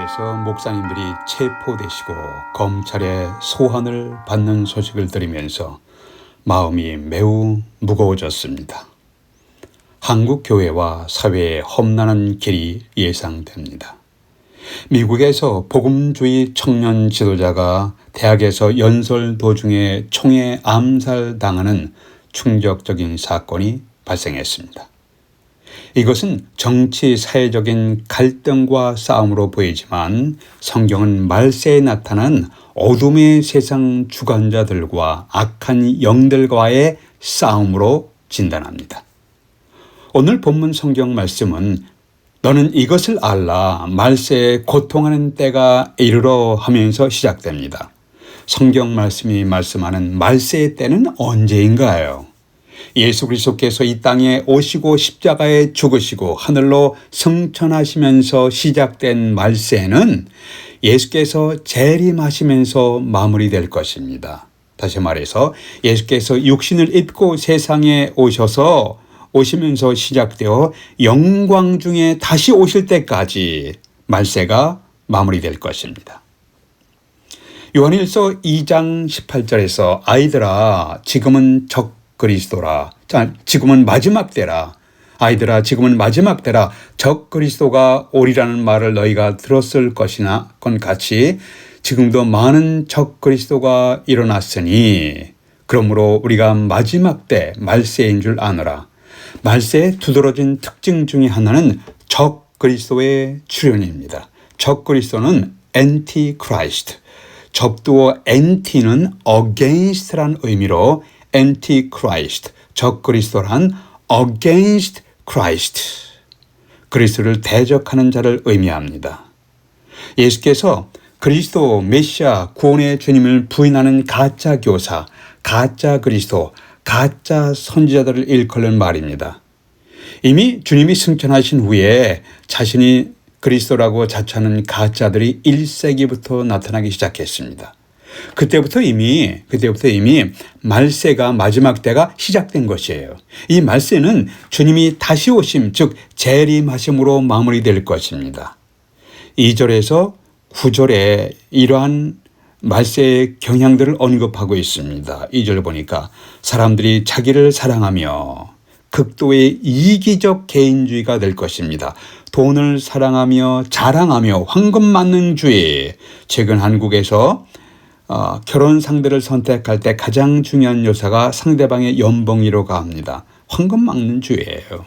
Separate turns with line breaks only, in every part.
미국에서 목사님들이 체포되시고 검찰의 소환을 받는 소식을 들으면서 마음이 매우 무거워졌습니다. 한국 교회와 사회의 험난한 길이 예상됩니다. 미국에서 복음주의 청년 지도자가 대학에서 연설 도중에 총에 암살당하는 충격적인 사건이 발생했습니다. 이것은 정치 사회적인 갈등과 싸움으로 보이지만 성경은 말세에 나타난 어둠의 세상 주관자들과 악한 영들과의 싸움으로 진단합니다. 오늘 본문 성경 말씀은 너는 이것을 알라 말세에 고통하는 때가 이르러 하면서 시작됩니다. 성경 말씀이 말씀하는 말세의 때는 언제인가요? 예수 그리스도께서 이 땅에 오시고 십자가에 죽으시고 하늘로 승천하시면서 시작된 말세는 예수께서 재림하시면서 마무리될 것입니다. 다시 말해서 예수께서 육신을 입고 세상에 오시면서 시작되어 영광 중에 다시 오실 때까지 말세가 마무리될 것입니다. 요한일서 2장 18절에서 아이들아 지금은 적그리스도라. 지금은 마지막 때라. 아이들아 지금은 마지막 때라. 적그리스도가 오리라는 말을 너희가 들었을 것이나 건 같이 지금도 많은 적그리스도가 일어났으니 그러므로 우리가 마지막 때 말세인 줄 아노라. 말세의 두드러진 특징 중에 하나는 적그리스도의 출현입니다. 적그리스도는 antichrist, 접두어 anti는 against란 의미로 antichrist, 적그리스도란 against Christ, 그리스도를 대적하는 자를 의미합니다. 예수께서 그리스도 메시아 구원의 주님을 부인하는 가짜 교사, 가짜 그리스도, 가짜 선지자들을 일컬는 말입니다. 이미 주님이 승천하신 후에 자신이 그리스도라고 자처하는 가짜들이 1세기부터 나타나기 시작했습니다. 그때부터 이미 말세가 마지막 때가 시작된 것이에요. 이 말세는 주님이 다시 오심, 즉 재림하심으로 마무리될 것입니다. 2절에서 9절에 이러한 말세의 경향들을 언급하고 있습니다. 2절 보니까 사람들이 자기를 사랑하며 극도의 이기적 개인주의가 될 것입니다. 돈을 사랑하며 자랑하며 황금만능주의. 최근 한국에서 결혼 상대를 선택할 때 가장 중요한 요소가 상대방의 연봉이라고 합니다. 황금만능주의예요.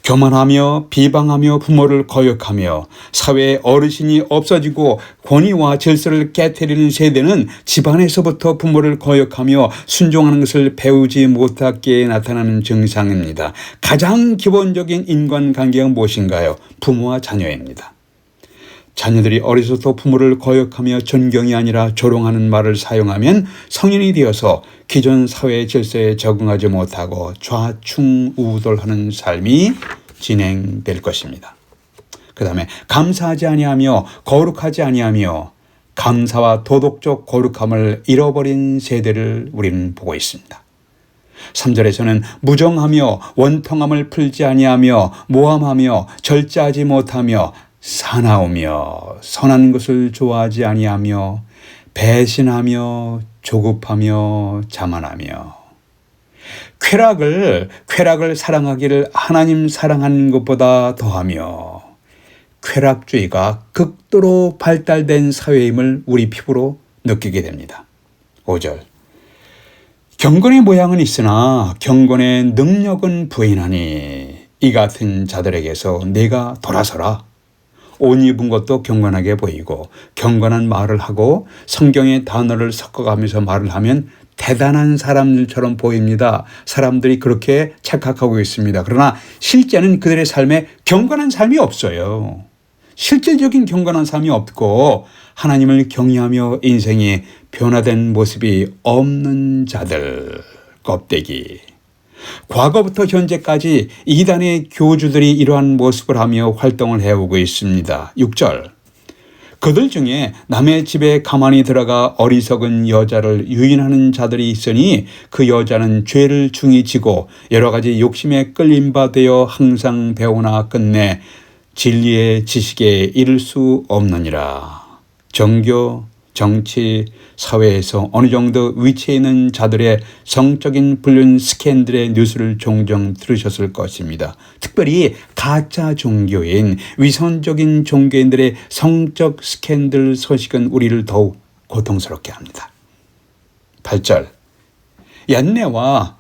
교만하며 비방하며 부모를 거역하며 사회에 어르신이 없어지고 권위와 질서를 깨트리는 세대는 집안에서부터 부모를 거역하며 순종하는 것을 배우지 못하게 나타나는 증상입니다. 가장 기본적인 인간관계가 무엇인가요? 부모와 자녀입니다. 자녀들이 어려서부터 부모를 거역하며 존경이 아니라 조롱하는 말을 사용하면 성인이 되어서 기존 사회 질서에 적응하지 못하고 좌충우돌하는 삶이 진행될 것입니다. 그 다음에 감사하지 아니하며 거룩하지 아니하며 감사와 도덕적 거룩함을 잃어버린 세대를 우리는 보고 있습니다. 3절에서는 무정하며 원통함을 풀지 아니하며 모함하며 절제하지 못하며 사나우며 선한 것을 좋아하지 아니하며 배신하며 조급하며 자만하며 쾌락을 사랑하기를 하나님 사랑하는 것보다 더하며 쾌락주의가 극도로 발달된 사회임을 우리 피부로 느끼게 됩니다. 5절 경건의 모양은 있으나 경건의 능력은 부인하니 이 같은 자들에게서 내가 돌아서라. 옷 입은 것도 경건하게 보이고 경건한 말을 하고 성경의 단어를 섞어가면서 말을 하면 대단한 사람들처럼 보입니다. 사람들이 그렇게 착각하고 있습니다. 그러나 실제는 그들의 삶에 경건한 삶이 없어요. 실질적인 경건한 삶이 없고 하나님을 경외하며 인생이 변화된 모습이 없는 자들 껍데기. 과거부터 현재까지 이단의 교주들이 이러한 모습을 하며 활동을 해오고 있습니다. 6절 그들 중에 남의 집에 가만히 들어가 어리석은 여자를 유인하는 자들이 있으니 그 여자는 죄를 중히 지고 여러 가지 욕심에 끌림 바 되어 항상 배우나 끝내 진리의 지식에 이를 수 없느니라. 종교, 정치, 사회에서 어느 정도 위치에 있는 자들의 성적인 불륜 스캔들의 뉴스를 종종 들으셨을 것입니다. 특별히 가짜 종교인, 위선적인 종교인들의 성적 스캔들 소식은 우리를 더욱 고통스럽게 합니다. 8절 얀네와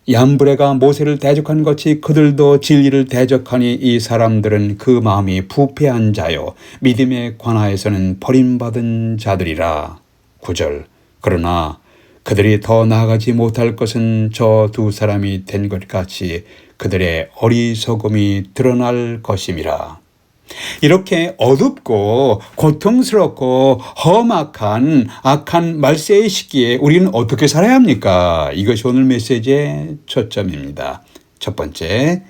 얀브레가 모세를 대적한 것이 그들도 진리를 대적하니 이 사람들은 그 마음이 부패한 자요 믿음에 관하여서는 버림받은 자들이라. 9절 그러나 그들이 더 나아가지 못할 것은 저 두 사람이 된 것 같이 그들의 어리석음이 드러날 것임이라. 이렇게 어둡고 고통스럽고 험악한 악한 말세의 시기에 우리는 어떻게 살아야 합니까? 이것이 오늘 메시지의 초점입니다. 첫 번째,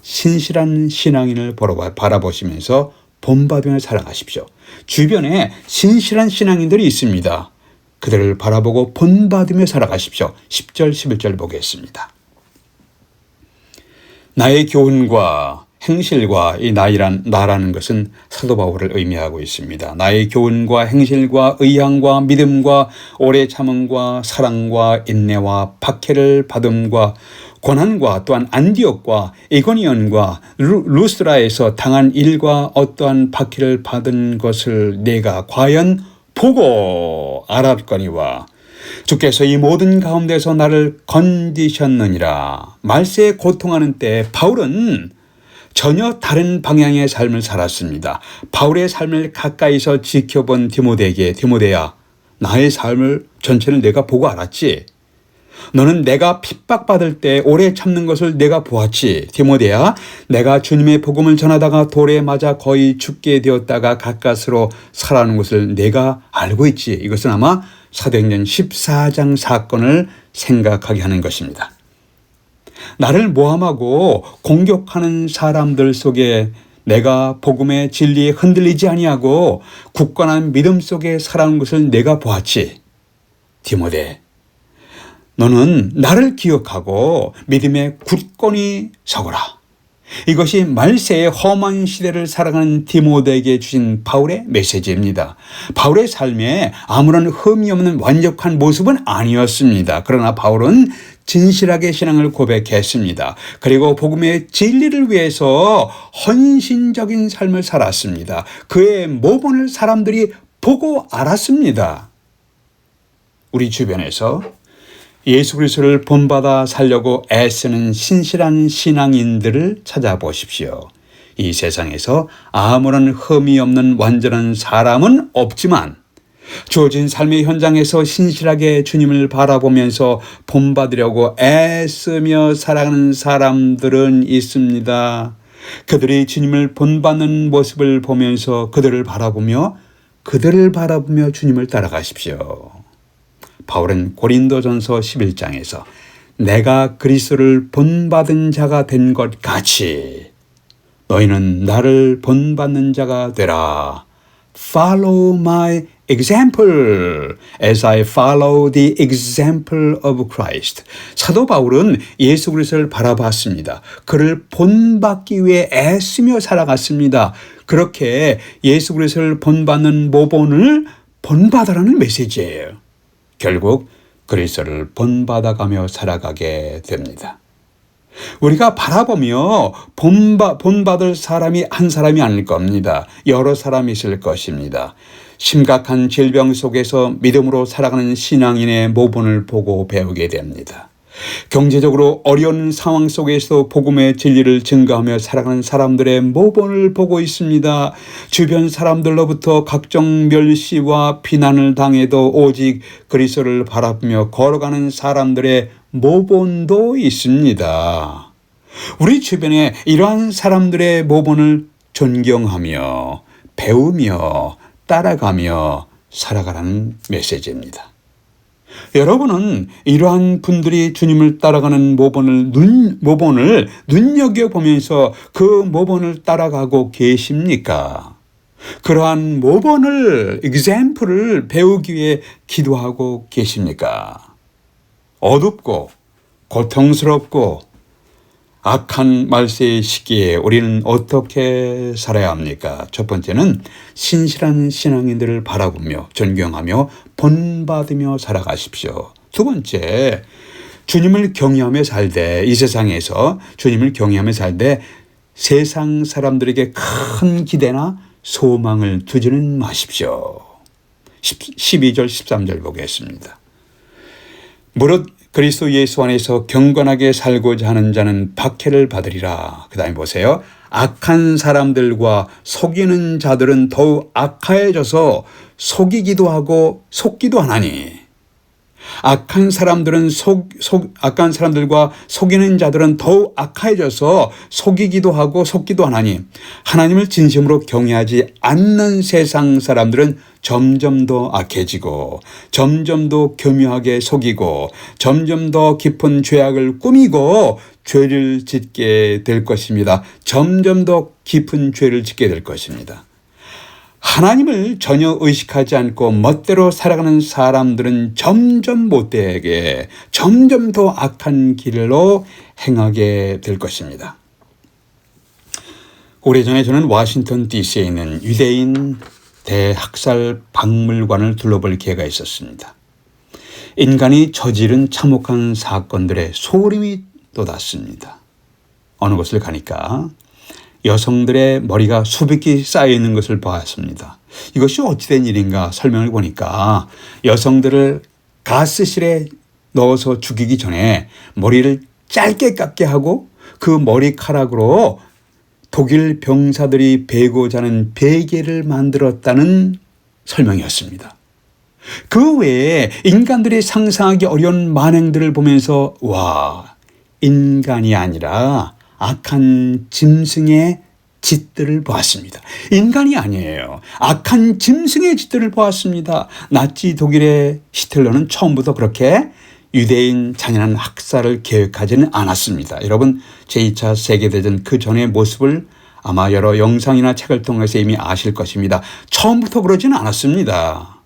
신실한 신앙인을 바라보시면서 본받으며 살아가십시오. 주변에 신실한 신앙인들이 있습니다. 그들을 바라보고 본받으며 살아가십시오. 10절, 11절 보겠습니다. 나의 교훈과 행실과 이 나라는 것은 사도 바울을 의미하고 있습니다. 나의 교훈과 행실과 의향과 믿음과 오래 참음과 사랑과 인내와 박해를 받음과 고난과 또한 안디옥과 이고니온과 루스라에서 당한 일과 어떠한 박해를 받은 것을 내가 과연 보고 알았거니와 주께서 이 모든 가운데서 나를 건지셨느니라. 말세에 고통하는 때 바울은 전혀 다른 방향의 삶을 살았습니다. 바울의 삶을 가까이서 지켜본 디모데야, 나의 삶을 전체를 내가 보고 알았지. 너는 내가 핍박받을 때 오래 참는 것을 내가 보았지. 디모데야, 내가 주님의 복음을 전하다가 돌에 맞아 거의 죽게 되었다가 가까스로 살아가는 것을 내가 알고 있지. 이것은 아마 사도행전 14장 사건을 생각하게 하는 것입니다. 나를 모함하고 공격하는 사람들 속에 내가 복음의 진리에 흔들리지 아니하고 굳건한 믿음 속에 살아가는 것을 내가 보았지. 디모데, 너는 나를 기억하고 믿음에 굳건히 서거라. 이것이 말세의 험한 시대를 살아가는 디모데에게 주신 바울의 메시지입니다. 바울의 삶에 아무런 흠이 없는 완벽한 모습은 아니었습니다. 그러나 바울은 진실하게 신앙을 고백했습니다. 그리고 복음의 진리를 위해서 헌신적인 삶을 살았습니다. 그의 모범을 사람들이 보고 알았습니다. 우리 주변에서 예수 그리스도를 본받아 살려고 애쓰는 신실한 신앙인들을 찾아보십시오. 이 세상에서 아무런 흠이 없는 완전한 사람은 없지만 주어진 삶의 현장에서 신실하게 주님을 바라보면서 본받으려고 애쓰며 살아가는 사람들은 있습니다. 그들이 주님을 본받는 모습을 보면서 그들을 바라보며 주님을 따라가십시오. 바울은 고린도전서 11장에서 내가 그리스도를 본받은 자가 된 것 같이 너희는 나를 본받는 자가 되라. Follow my example as I follow the example of Christ. 사도 바울은 예수 그리스도를 바라봤습니다. 그를 본받기 위해 애쓰며 살아갔습니다. 그렇게 예수 그리스도를 본받는 모본을 본받으라는 메시지예요. 결국 그리스도를 본받아가며 살아가게 됩니다. 우리가 바라보며 본받을 사람이 한 사람이 아닐 겁니다. 여러 사람이 있을 것입니다. 심각한 질병 속에서 믿음으로 살아가는 신앙인의 모본을 보고 배우게 됩니다. 경제적으로 어려운 상황 속에서 복음의 진리를 증거하며 살아가는 사람들의 모본을 보고 있습니다. 주변 사람들로부터 각종 멸시와 비난을 당해도 오직 그리스도를 바라보며 걸어가는 사람들의 모본도 있습니다. 우리 주변에 이러한 사람들의 모본을 존경하며 배우며 따라가며 살아가라는 메시지입니다. 여러분은 이러한 분들이 주님을 따라가는 모본을 눈여겨보면서 그 모본을 따라가고 계십니까? 그러한 모본을, example을 배우기 위해 기도하고 계십니까? 어둡고 고통스럽고 악한 말세의 시기에 우리는 어떻게 살아야 합니까? 첫 번째는 신실한 신앙인들을 바라보며 존경하며 본받으며 살아가십시오. 두 번째, 주님을 경외하며 살되 이 세상에서 주님을 경외하며 살되 세상 사람들에게 큰 기대나 소망을 두지는 마십시오. 12절 13절 보겠습니다. 무릇 그리스도 예수 안에서 경건하게 살고자 하는 자는 박해를 받으리라. 그 다음에 보세요. 악한 사람들과 속이는 자들은 더욱 악하여져서 속이기도 하고 속기도 하나니. 악한 사람들과 속이는 자들은 더욱 악하여져서 속이기도 하고 속기도 하나니 하나님을 진심으로 경외하지 않는 세상 사람들은 점점 더 악해지고 점점 더 교묘하게 속이고 점점 더 깊은 죄악을 꾸미고 죄를 짓게 될 것입니다. 점점 더 깊은 죄를 짓게 될 것입니다. 하나님을 전혀 의식하지 않고 멋대로 살아가는 사람들은 점점 못되게 점점 더 악한 길로 행하게 될 것입니다. 오래전에 저는 워싱턴 DC에 있는 유대인 대학살 박물관을 둘러볼 기회가 있었습니다. 인간이 저지른 참혹한 사건들에 소름이 돋았습니다. 어느 곳을 가니까 여성들의 머리가 수북히 쌓여 있는 것을 보았습니다. 이것이 어찌된 일인가 설명을 보니까 여성들을 가스실에 넣어서 죽이기 전에 머리를 짧게 깎게 하고 그 머리카락으로 독일 병사들이 베고 자는 베개를 만들었다는 설명이었습니다. 그 외에 인간들이 상상하기 어려운 만행들을 보면서 와, 인간이 아니라 악한 짐승의 짓들을 보았습니다. 인간이 아니에요. 악한 짐승의 짓들을 보았습니다. 나치 독일의 히틀러는 처음부터 그렇게 유대인 잔인한 학살을 계획하지는 않았습니다. 여러분, 제2차 세계대전 그 전의 모습을 아마 여러 영상이나 책을 통해서 이미 아실 것입니다. 처음부터 그러지는 않았습니다.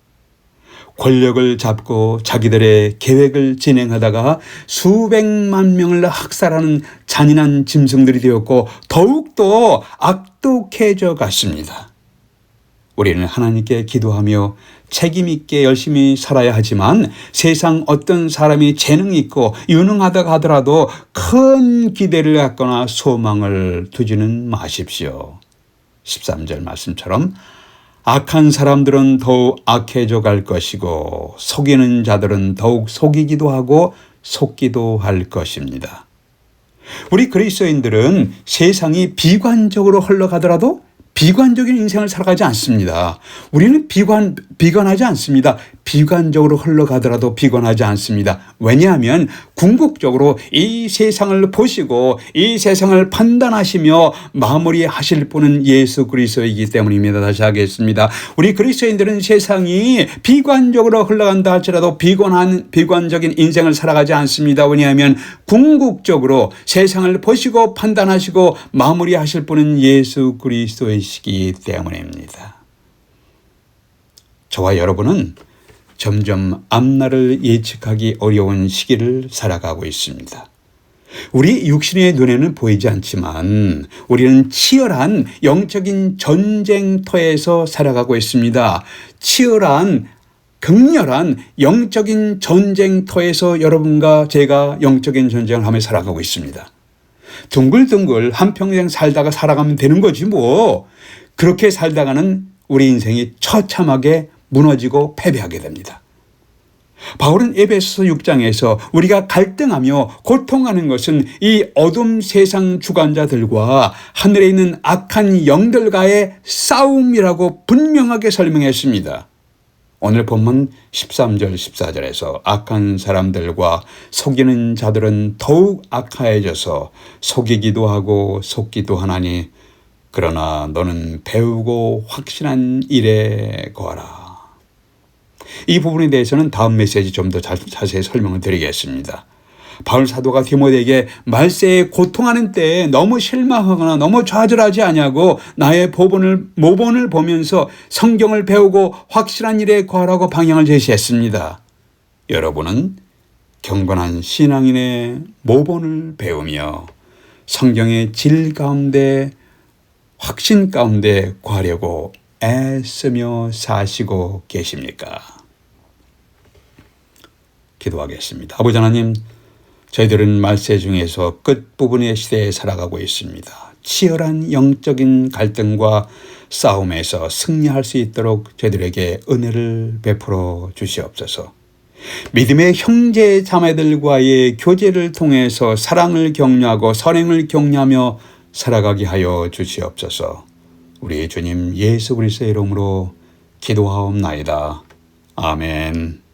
권력을 잡고 자기들의 계획을 진행하다가 수백만 명을 학살하는 잔인한 짐승들이 되었고 더욱더 악독해져 갔습니다. 우리는 하나님께 기도하며 책임 있게 열심히 살아야 하지만 세상 어떤 사람이 재능 있고 유능하다고 하더라도 큰 기대를 갖거나 소망을 두지는 마십시오. 13절 말씀처럼 악한 사람들은 더욱 악해져 갈 것이고 속이는 자들은 더욱 속이기도 하고 속기도 할 것입니다. 우리 그리스도인들은 세상이 비관적으로 흘러가더라도 비관적인 인생을 살아가지 않습니다. 우리는 비관하지 않습니다. 비관적으로 흘러가더라도 비관하지 않습니다. 왜냐하면 궁극적으로 이 세상을 보시고 이 세상을 판단하시며 마무리하실 분은 예수 그리스도이기 때문입니다. 다시 하겠습니다. 우리 그리스도인들은 세상이 비관적으로 흘러간다 할지라도 비관적인 인생을 살아가지 않습니다. 왜냐하면 궁극적으로 세상을 보시고 판단하시고 마무리하실 분은 예수 그리스도이시기 때문입니다. 저와 여러분은 점점 앞날을 예측하기 어려운 시기를 살아가고 있습니다. 우리 육신의 눈에는 보이지 않지만 우리는 치열한 영적인 전쟁터에서 살아가고 있습니다. 치열한 극렬한 영적인 전쟁터에서 여러분과 제가 영적인 전쟁을 하며 살아가고 있습니다. 둥글둥글 한평생 살다가 살아가면 되는 거지 뭐. 그렇게 살다가는 우리 인생이 처참하게 무너지고 패배하게 됩니다. 바울은 에베소서 6장에서 우리가 갈등하며 고통하는 것은 이 어둠 세상 주관자들과 하늘에 있는 악한 영들과의 싸움이라고 분명하게 설명했습니다. 오늘 본문 13절 14절에서 악한 사람들과 속이는 자들은 더욱 악하여져서 속이기도 하고 속기도 하나니 그러나 너는 배우고 확신한 일에 거하라. 이 부분에 대해서는 다음 메시지 좀 더 자세히 설명을 드리겠습니다. 바울 사도가 디모데에게 말세에 고통하는 때에 너무 실망하거나 너무 좌절하지 아니하고 나의 모본을 보면서 성경을 배우고 확실한 일에 거하라고 방향을 제시했습니다. 여러분은 경건한 신앙인의 모본을 배우며 성경의 질 가운데 확신 가운데 구하려고 애쓰며 사시고 계십니까? 기도하겠습니다. 아버지 하나님, 저희들은 말세 중에서 끝부분의 시대에 살아가고 있습니다. 치열한 영적인 갈등과 싸움에서 승리할 수 있도록 저희들에게 은혜를 베풀어 주시옵소서. 믿음의 형제 자매들과의 교제를 통해서 사랑을 격려하고 선행을 격려하며 살아가게 하여 주시옵소서. 우리 주님 예수 그리스도의 이름으로 기도하옵나이다. 아멘.